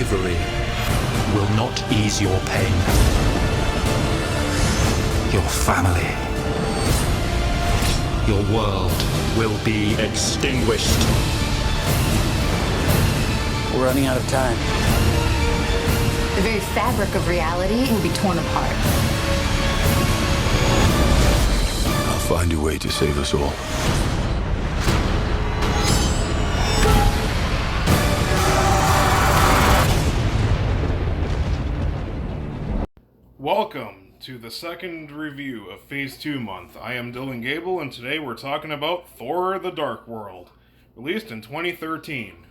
bravery will not ease your pain. Your family, your world will be extinguished. We're running out of time. The very fabric of reality will be torn apart. I'll find a way to save us all. Welcome to the second review of Phase 2 month. I am Dylan Gable, and today we're talking about Thor the Dark World, released in 2013.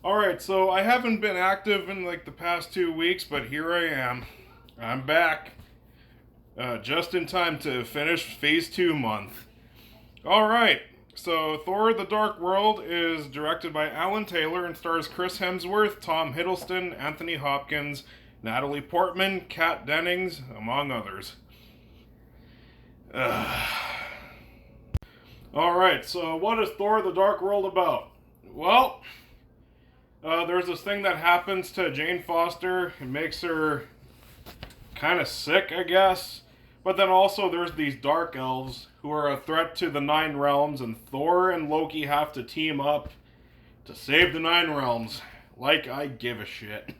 Alright, so I haven't been active in the past 2 weeks, but here I am. I'm back. Just in time to finish Phase 2 month. Alright, so Thor the Dark World is directed by Alan Taylor and stars Chris Hemsworth, Tom Hiddleston, Anthony Hopkins, Natalie Portman, Kat Dennings, among others. Alright, so what is Thor the Dark World about? Well, there's this thing that happens to Jane Foster. It makes her kind of sick, I guess. But then also there's these dark elves who are a threat to the Nine Realms, and Thor and Loki have to team up to save the Nine Realms. Like I give a shit.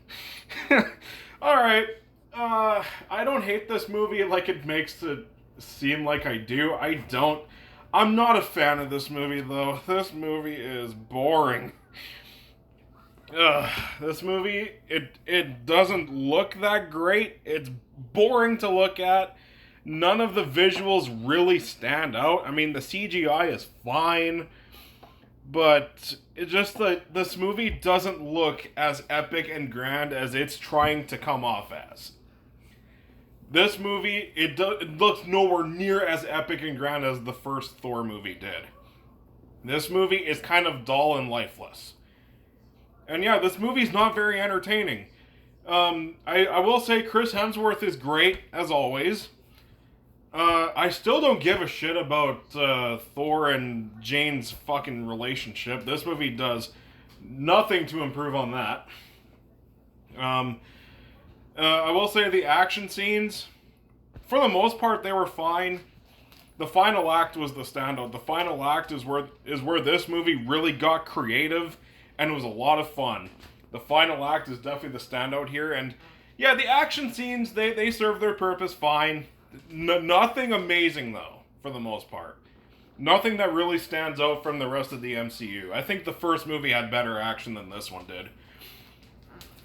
Alright, I don't hate this movie like it makes it seem like I do. I don't. I'm not a fan of this movie, though. This movie is boring. This movie, it doesn't look that great. It's boring to look at. None of the visuals really stand out. I mean, the CGI is fine, but it's just that this movie doesn't look as epic and grand as it's trying to come off as. This movie, it looks nowhere near as epic and grand as the first Thor movie did. This movie is kind of dull and lifeless. And yeah, this movie's not very entertaining. I will say Chris Hemsworth is great, as always. I still don't give a shit about Thor and Jane's fucking relationship. This movie does nothing to improve on that. I will say the action scenes, for the most part, they were fine. The final act was the standout. The final act is where this movie really got creative, and it was a lot of fun. The final act is definitely the standout here, and yeah, the action scenes, they serve their purpose fine. Nothing amazing, though, for the most part. Nothing that really stands out from the rest of the MCU. I think the first movie had better action than this one did.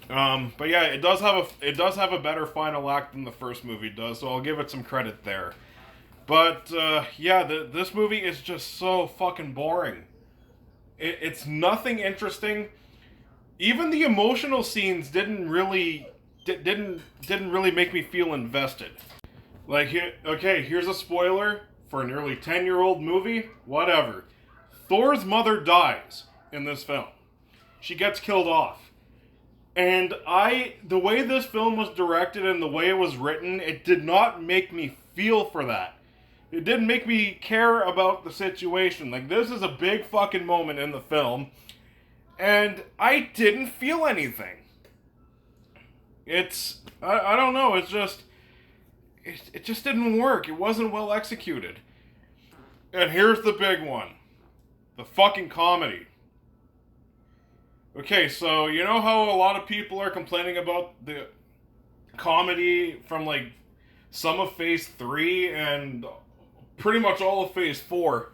But yeah, it does have a better final act than the first movie does, so I'll give it some credit there. But yeah, this movie is just so fucking boring. It's nothing interesting. Even the emotional scenes didn't really make me feel invested. Here's a spoiler for a nearly 10-year-old movie. Whatever. Thor's mother dies in this film. She gets killed off. And the way this film was directed and the way it was written, it did not make me feel for that. It didn't make me care about the situation. This is a big fucking moment in the film, and I didn't feel anything. I don't know, it's just... It just didn't work. It wasn't well executed. And here's the big one. The fucking comedy. Okay, so you know how a lot of people are complaining about the comedy from some of Phase 3 and pretty much all of Phase 4?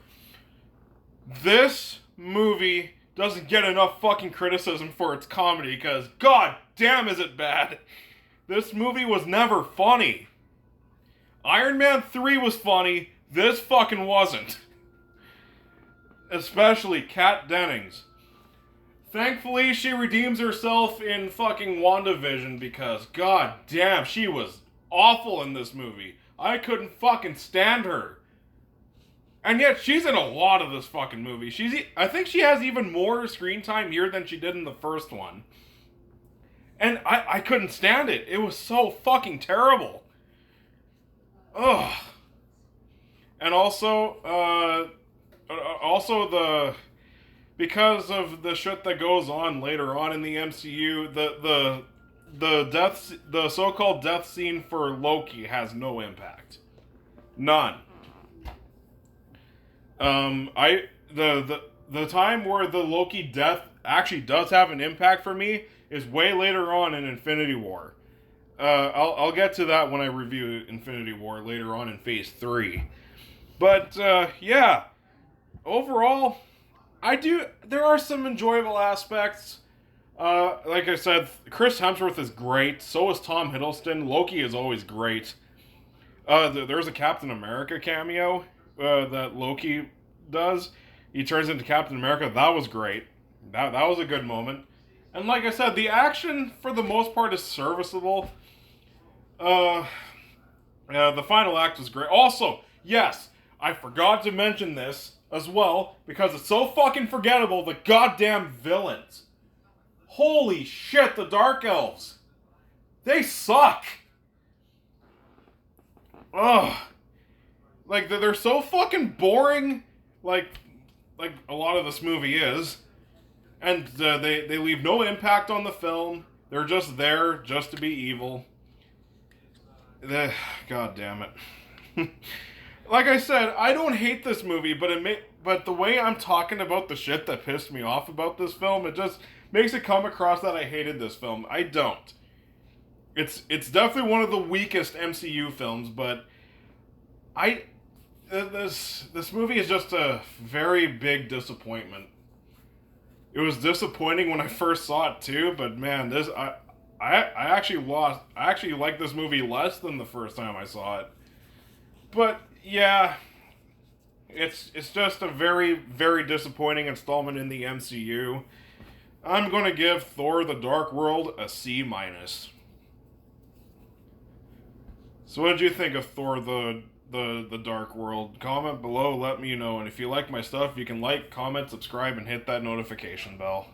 This movie doesn't get enough fucking criticism for its comedy because god damn is it bad. This movie was never funny. Iron Man 3 was funny, this fucking wasn't. Especially Kat Dennings. Thankfully, she redeems herself in fucking WandaVision because, god damn, she was awful in this movie. I couldn't fucking stand her. And yet, she's in a lot of this fucking movie. I think she has even more screen time here than she did in the first one. And I couldn't stand it. It was so fucking terrible. Ugh. And also the because of the shit that goes on later on in the MCU, the so-called death scene for Loki has no impact. None. The time where the Loki death actually does have an impact for me is way later on in Infinity War. I'll get to that when I review Infinity War later on in Phase 3. But, yeah. Overall, there are some enjoyable aspects. Like I said, Chris Hemsworth is great. So is Tom Hiddleston. Loki is always great. There's a Captain America cameo that Loki does. He turns into Captain America. That was great. That was a good moment. And like I said, the action, for the most part, is serviceable. The final act was great. Also, yes, I forgot to mention this as well, because it's so fucking forgettable, the goddamn villains. Holy shit, the Dark Elves. They suck. Ugh. Like, they're so fucking boring, like a lot of this movie is. And they leave no impact on the film. They're just there just to be evil. God damn it. Like I said, I don't hate this movie, but the way I'm talking about the shit that pissed me off about this film, it just makes it come across that I hated this film. I don't. It's definitely one of the weakest MCU films, but this movie is just a very big disappointment. It was disappointing when I first saw it too, but man, I actually liked this movie less than the first time I saw it. But yeah, it's just a very, very disappointing installment in the MCU. I'm gonna give Thor: The Dark World a C-. So what did you think of Thor: The Dark World? Comment below, let me know. And if you like my stuff, you can like, comment, subscribe, and hit that notification bell.